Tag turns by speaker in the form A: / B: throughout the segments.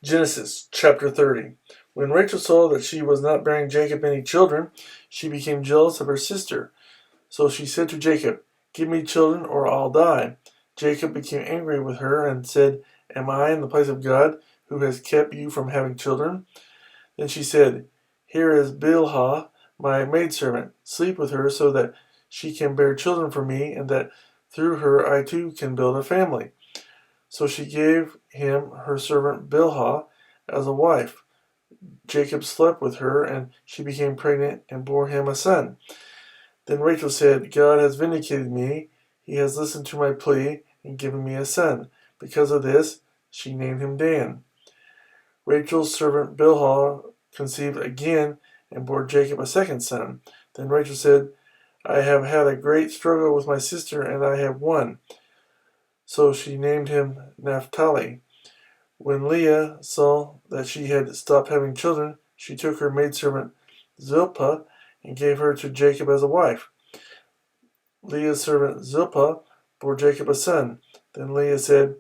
A: Genesis chapter 30. When Rachel saw that she was not bearing Jacob any children, she became jealous of her sister. So she said to Jacob, "Give me children or I'll die." Jacob became angry with her and said, "Am I in the place of God, who has kept you from having children?" Then she said, "Here is Bilhah, my maidservant. Sleep with her so that she can bear children for me, and that through her I too can build a family." So she gave him her servant Bilhah as a wife. Jacob slept with her, and she became pregnant and bore him a son. Then Rachel said, "God has vindicated me. He has listened to my plea and given me a son." Because of this, she named him Dan. Rachel's servant Bilhah conceived again and bore Jacob a second son. Then Rachel said, "I have had a great struggle with my sister, and I have won." So she named him Naphtali. When Leah saw that she had stopped having children, she took her maidservant Zilpah and gave her to Jacob as a wife. Leah's servant Zilpah bore Jacob a son. Then Leah said,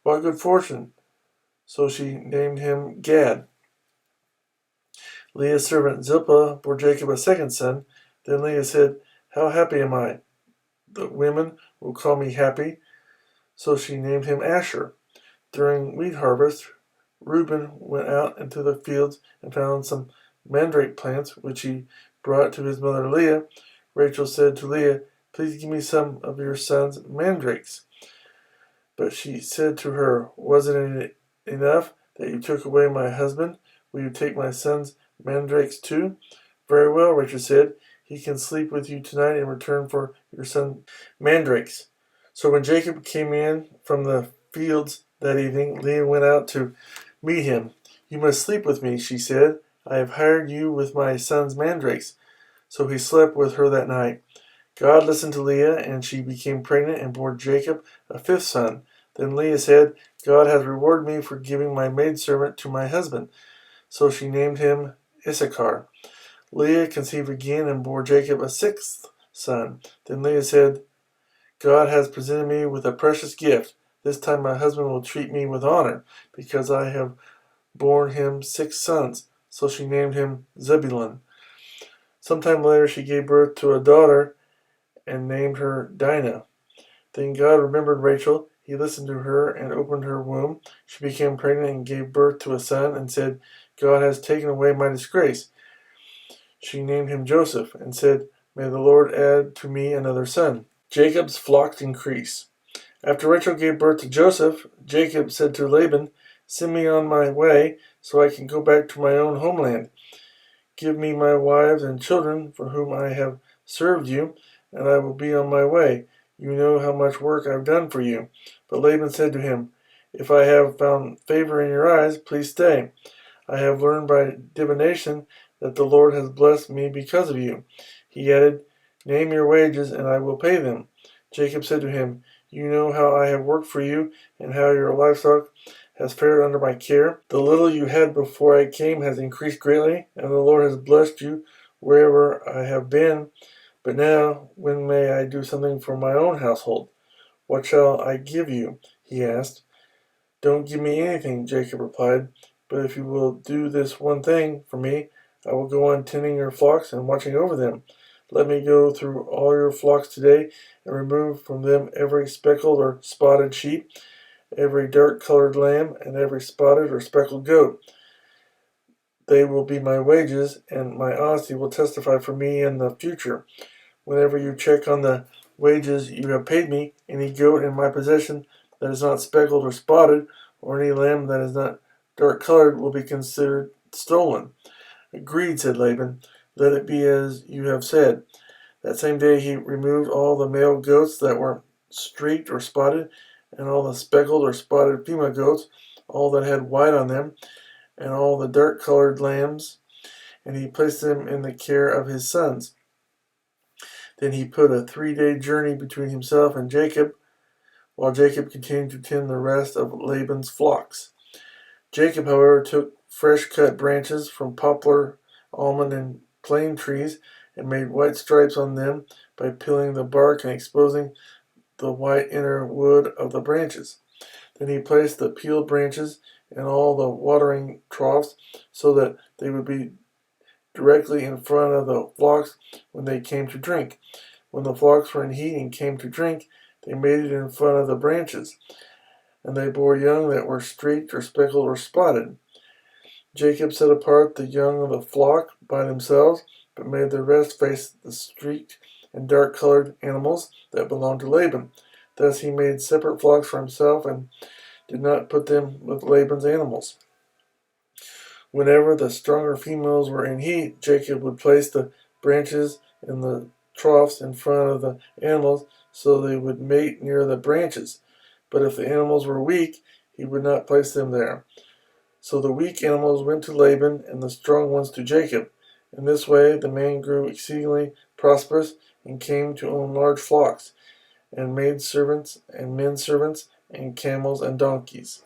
A: "What good fortune!" So she named him Gad. Leah's servant Zilpah bore Jacob a second son. Then Leah said, "How happy am I! The women will call me happy." So she named him Asher. During wheat harvest, Reuben went out into the fields and found some mandrake plants, which he brought to his mother Leah. Rachel said to Leah, "Please give me some of your son's mandrakes." But she said to her, "Wasn't it enough that you took away my husband? Will you take my son's mandrakes too?" "Very well," Rachel said. "He can sleep with you tonight in return for your son's mandrakes." So when Jacob came in from the fields that evening, Leah went out to meet him. "You must sleep with me," she said. "I have hired you with my son's mandrakes." So he slept with her that night. God listened to Leah, and she became pregnant and bore Jacob a fifth son. Then Leah said, "God has rewarded me for giving my maidservant to my husband." So she named him Issachar. Leah conceived again and bore Jacob a sixth son. Then Leah said, "God has presented me with a precious gift. This time my husband will treat me with honor, because I have borne him 6 sons." So she named him Zebulun. Sometime later she gave birth to a daughter and named her Dinah. Then God remembered Rachel. He listened to her and opened her womb. She became pregnant and gave birth to a son and said, "God has taken away my disgrace." She named him Joseph and said, "May the Lord add to me another son." Jacob's flocks increase. After Rachel gave birth to Joseph, Jacob said to Laban, "Send me on my way so I can go back to my own homeland. Give me my wives and children for whom I have served you, and I will be on my way. You know how much work I've done for you." But Laban said to him, "If I have found favor in your eyes, please stay. I have learned by divination that the Lord has blessed me because of you." He added, "Name your wages, and I will pay them." Jacob said to him, "You know how I have worked for you, and how your livestock has fared under my care. The little you had before I came has increased greatly, and the Lord has blessed you wherever I have been. But now, when may I do something for my own household?" "What shall I give you?" he asked. "Don't give me anything," Jacob replied. "But if you will do this one thing for me, I will go on tending your flocks and watching over them. Let me go through all your flocks today and remove from them every speckled or spotted sheep, every dark-colored lamb, and every spotted or speckled goat. They will be my wages, and my honesty will testify for me in the future. Whenever you check on the wages you have paid me, any goat in my possession that is not speckled or spotted, or any lamb that is not dark-colored, will be considered stolen." "Agreed," said Laban. "Let it be as you have said." That same day he removed all the male goats that were streaked or spotted, and all the speckled or spotted female goats, all that had white on them, and all the dark-colored lambs, and he placed them in the care of his sons. Then he put a 3-day journey between himself and Jacob, while Jacob continued to tend the rest of Laban's flocks. Jacob, however, took fresh-cut branches from poplar, almond, and plane trees and made white stripes on them by peeling the bark and exposing the white inner wood of the branches. Then he placed the peeled branches and all the watering troughs, so that they would be directly in front of the flocks when they came to drink. When the flocks were in heat and came to drink, they made it in front of the branches, and they bore young that were streaked or speckled or spotted. Jacob set apart the young of the flock by themselves, but made the rest face the streaked and dark-colored animals that belonged to Laban. Thus he made separate flocks for himself, and did not put them with Laban's animals. Whenever the stronger females were in heat, Jacob would place the branches in the troughs in front of the animals, so they would mate near the branches. But if the animals were weak, he would not place them there. So the weak animals went to Laban, and the strong ones to Jacob. In this way the man grew exceedingly prosperous, and came to own large flocks, and maid servants, and men servants, and camels and donkeys.